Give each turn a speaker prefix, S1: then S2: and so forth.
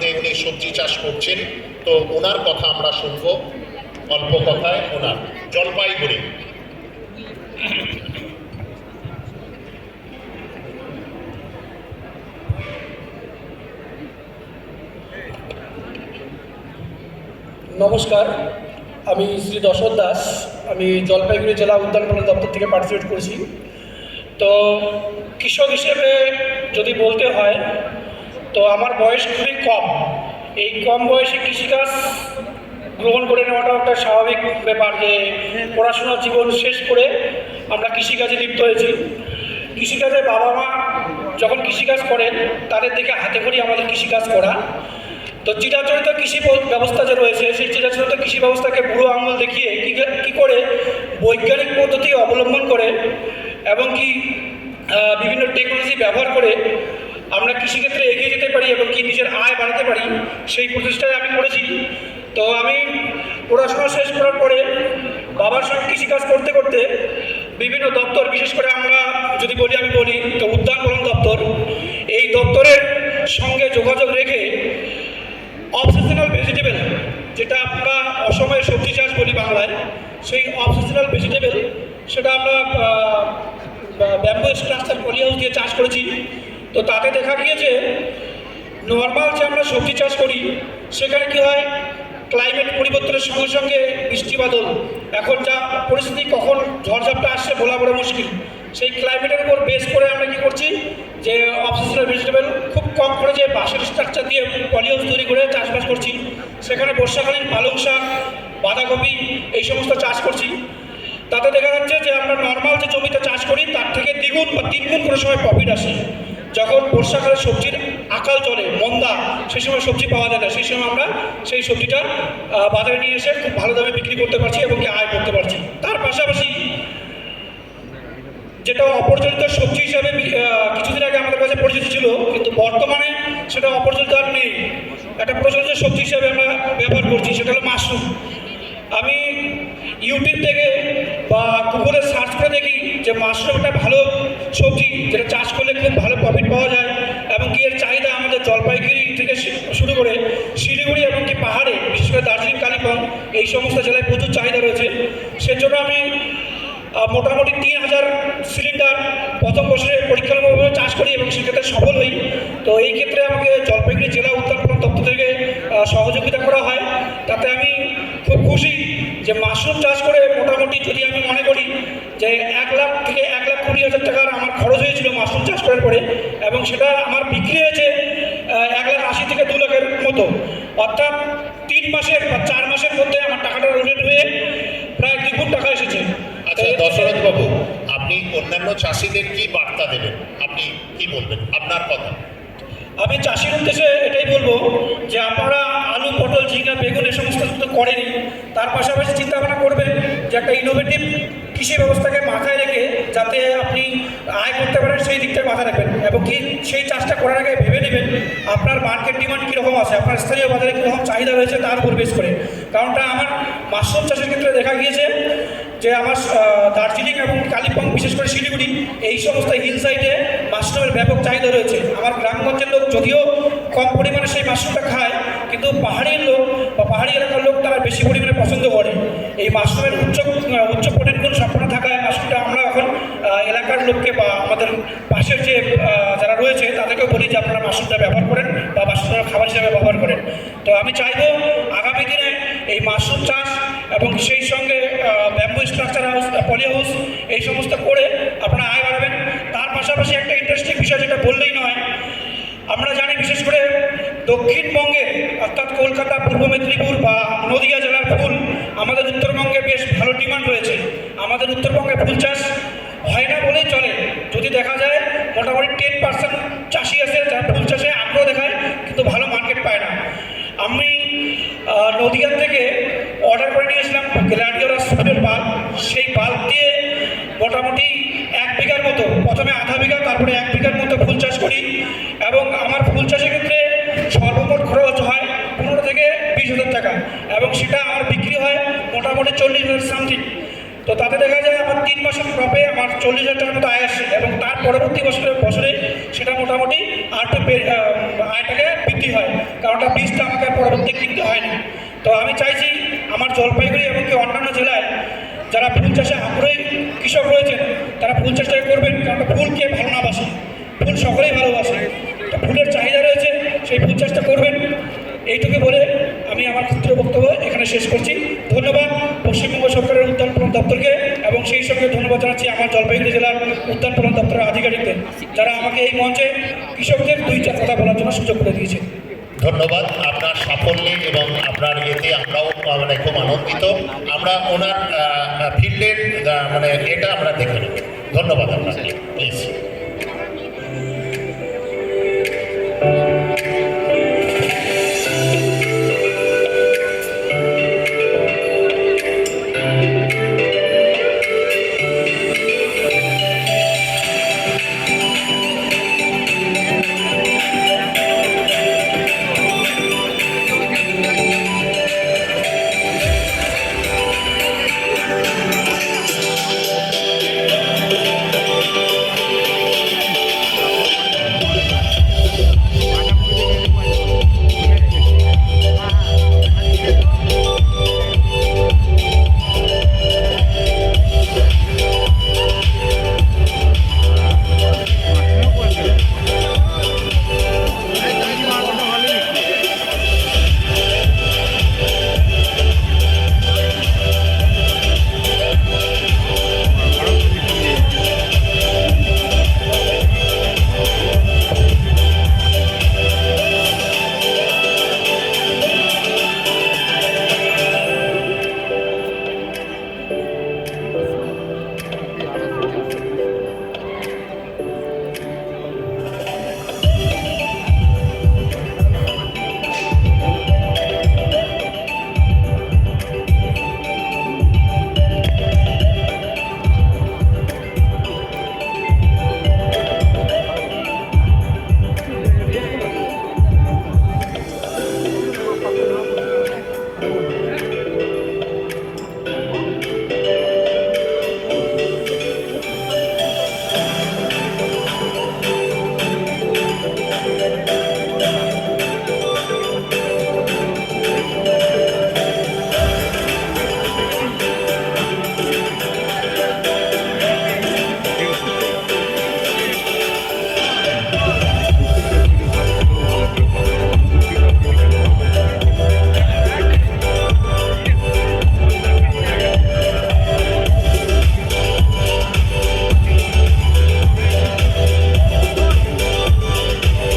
S1: মধ্যে উনি সবজি চাষ করছেন, তো ওনার কথা আমরা শুনবো অল্প কথায়। ওনার জলপাইগুড়ি।
S2: নমস্কার, আমি শ্রী দশরথ দাস। আমি জলপাইগুড়ি জেলা উদ্যান পালন দপ্তর থেকে পার্টিসিপেট করেছি। তো কৃষক হিসেবে যদি বলতে হয় তো আমার বয়স খুবই কম। এই কম বয়সে কৃষিকাজ গ্রহণ করে নেওয়াটা একটা স্বাভাবিক ব্যাপার, যে পড়াশোনার জীবন শেষ করে আমরা কৃষিকাজে লিপ্ত হয়েছি। কৃষিকাজে বাবা মা যখন কৃষিকাজ করেন তাদের দেখে হাতে খড়ি আমাদের কৃষিকাজ করা। তো চিরাচরিত কৃষি ব্যবস্থা যে রয়েছে, সেই চিরাচরিত কৃষি ব্যবস্থাকে বুড়ো আঙুল দেখিয়ে কী করে বৈজ্ঞানিক পদ্ধতি অবলম্বন করে এবং কি বিভিন্ন টেকনোলজি ব্যবহার করে আমরা কৃষিক্ষেত্রে এগিয়ে যেতে পারি এবং কি নিজের আয় বাড়াতে পারি, সেই প্রচেষ্টায় আমি করেছি। তো আমি পড়াশোনা শেষ করার পরে বাবার সঙ্গে কৃষিকাজ করতে করতে বিভিন্ন দপ্তর, বিশেষ করে আমরা যদি আমি বলি তো উদ্যান পালন দপ্তর, এই দপ্তরের সঙ্গে যোগাযোগ রেখে অফ-সিজনাল ভেজিটেবল, যেটা আমরা অসময়ে সবজি চাষ বলি বাংলায়, সেই অফ-সিজনাল ভেজিটেবল সেটা আমরা ব্যাম্বু স্ট্রাকচার পলি হাউস দিয়ে চাষ করেছি। তো তাতে দেখা গিয়েছে নর্মাল যে আমরা সবজি চাষ করি সেখানে কী হয়, ক্লাইমেট পরিবর্তনের সঙ্গে সঙ্গে বৃষ্টি বাদল, এখন যা পরিস্থিতি কখন ঝড়ঝাপটা আসছে বলা বড় মুশকিল। সেই ক্লাইমেটের উপর বেস করে আমরা কী করছি, যে অফ-সিজনাল ভেজিটেবল খুব কম করে যে বাঁশের স্ট্রাকচার দিয়ে পলি হাউস তৈরি করে চাষবাস করছি। সেখানে বর্ষাকালীন পালং শাক, বাঁধাকপি এই সমস্ত চাষ করছি। তাতে দেখা যাচ্ছে যে আমরা নর্মাল যে জমিতে চাষ করি তার থেকে দ্বিগুণ বা তিনগুণ কোনো সময় প্রফিট আসে। যখন বর্ষাকালে সবজির আকাল চলে, মন্দা, সেই সময় সবজি পাওয়া যায় না, সেই সময় আমরা সেই সবজিটা বাজারে নিয়ে এসে খুব ভালো দামে বিক্রি করতে পারছি এবং কি আয় করতে পারছি। তার পাশাপাশি যেটা অপরিচালিত সবজি হিসাবে কিছুদিন আগে আমাদের কাছে পরিচিত ছিল, কিন্তু বর্তমানে সেটা অপরিচালিত আর নেই, একটা প্রচলিত সবজি হিসাবে আমরা ব্যবহার করছি, সেটা হলো মাশরুম। আমি ইউটিউব থেকে বা গুগলে সার্চ করে দেখি যে মাশরুম একটা ভালো সবজি, যেটা চাষ করলে খুব ভালো প্রফিট পাওয়া যায় এবং কি এর চাহিদা আমাদের জলপাইগুড়ি থেকে শুরু করে শিলিগুড়ি এবং কি পাহাড়ে, বিশেষ করে দার্জিলিং, কালিম্পং এই সমস্ত জেলায় প্রচুর চাহিদা রয়েছে। সেজন্য আমি মোটামুটি 3000 সিলিন্ডার প্রথম বছরে পরীক্ষামূলকভাবে চাষ করি এবং সেক্ষেত্রে সফল হই। তো এই ক্ষেত্রে আমাকে জলপাইগুড়ি জেলা উদ্যান পালন দপ্তর থেকে সহযোগিতা করা হয়। তাতে আমি খুব খুশি যে মাশরুম চাষ করে মোটামুটি যদি আমি মনে করি যে 1 লাখ থেকে 1,20,000 টাকার আমার খরচ হয়েছিল মাশরুম চাষ করার পরে, এবং সেটা আমার বিক্রি হয়েছে 1,80,000 থেকে 2 লাখের মতো। অর্থাৎ 3 মাসের বা 4 মাসের মধ্যে আমার টাকাটা রোটেট হয়ে প্রায় 2 গুণ টাকা এসেছে।
S1: আচ্ছা দশরথ বাবু, আপনি অন্যান্য চাষিদের কি বার্তা দেবেন, আপনি কি বলবেন, আপনার কথা?
S2: আমি চাষির উদ্দেশ্যে এটাই বলবো যে আপনারা আলু, পটল, ঝিঙ্গা, বেগুন এই সমস্ত কিছু করেনি, তার পাশাপাশি চিন্তা ভাবনা করবেন যে একটা ইনোভেটিভ কৃষি ব্যবস্থাকে মাথায় রেখে যাতে আপনি আয় করতে পারেন সেই দিকটাকে মাথায় রাখবেন, এবং কি সেই চাষটা করার আগে ভেবে নেবেন আপনার মার্কেট ডিমান্ড কীরকম আছে, আপনার স্থানীয় বাজারে কীরকম চাহিদা রয়েছে তার উপর বেস করে। কারণটা আমার মাশরুম চাষের ক্ষেত্রে দেখা গিয়েছে যে আমার দার্জিলিং এবং কালিম্পং, বিশেষ করে শিলিগুড়ি এই সমস্ত হিল সাইডে মাশরুমের ব্যাপক চাহিদা রয়েছে। আমার গ্রামগঞ্জের লোক যদিও কম পরিমাণে সেই মাশরুমটা খায়, কিন্তু পাহাড়ির লোক বা পাহাড়ি এলাকার লোক তারা বেশি পরিমাণে পছন্দ করে। এই মাশরুমের উচ্চ প্রোটিন গুণ সম্পন্ন থাকায় মাশরুমটা আমরা এখন এলাকার লোককে বা আমাদের পাশের যে যারা রয়েছে তাদেরকেও বলি যে আপনারা মাশরুমটা ব্যবহার করেন বা মাশরুমের খাবার হিসাবে ব্যবহার করেন। তো আমি চাইবো আগামী দিনে এই মাশরুম চাষ এবং সেই সঙ্গে bamboo structure house, poly house এই সমস্ত করে আপনারা আয় বাড়াবেন। তার পাশাপাশি একটা ইন্টারেস্টিং বিষয় যেটা বললেই নয়, আমরা জানি বিশেষ করে দক্ষিণবঙ্গে অর্থাৎ কলকাতা, পূর্ব মেদিনীপুর বা নদিয়া জেলার ফুল আমাদের উত্তরবঙ্গে বেশ ভালো ডিমান্ড রয়েছে। আমাদের উত্তরবঙ্গে ফুল চাষ হয় না বলেই চলে। যদি দেখা যায় মোটামুটি 10% চাষি আছে যারা ফুল চাষে আগ্রহ দেখায় কিন্তু ভালো মার্কেট পায় না। আমি নদিয়ার থেকে অর্ডার করে নিয়েছিলাম গ্ল্যাডিওলাস ফুলের বাল্ব। সেই বাল্ব দিয়ে মোটামুটি 1 বিঘার মতো, প্রথমে আধা বিঘা তারপরে 1 বিঘার মতো ফুল চাষ করি, এবং আমার ফুল চাষের ক্ষেত্রে সর্বমোট খরচ হয় 15 থেকে 20,000 টাকা, এবং সেটা আমার বিক্রি হয় মোটামুটি 40,000 সামথিং। তো তাতে দেখা যায় আমার 3 মাসের ক্রপে আমার 40,000 টাকার মতো আয় আসে, এবং তার পরবর্তী বছরে সেটা মোটামুটি আয়টাকে বৃদ্ধি হয়, কারণ ওটা বীজটা আমাকে পরবর্তী কিনতে হয় না। তো আমি চাইছি আমার জলপাইগুড়ি এবং কি অন্যান্য জেলায় যারা ফুল চাষে আগ্রহী কৃষক রয়েছেন তারা ফুল চাষটা করবেন, কারণ ফুলকে ভালো না বাসে, ফুল সকলেই ভালোবাসে, তো ফুলের চাহিদা রয়েছে, সেই ফুল চাষটা করবেন। এইটুকু বলে আমি আমার ক্ষুদ্র বক্তব্য এখানে শেষ করছি। ধন্যবাদ পশ্চিমবঙ্গ সরকারের উদ্যান পালন দপ্তরকে, এবং সেই সঙ্গে ধন্যবাদ জানাচ্ছি আমার জলপাইগুড়ি জেলার উদ্যান পালন দপ্তরের আধিকারিকদের, যারা আমাকে এই মঞ্চে কৃষকদের দুইটা কথা বলার জন্য সুযোগ করে দিয়েছে।
S1: ধন্যবাদ আপনার সাফল্যে এবং আপনার ইয়েতে আমরাও মানে খুব আনন্দিত। আমরা ওনার ফিল্ডের মানে এটা আমরা দেখে নেব। ধন্যবাদ আপনাকে, প্লিজ।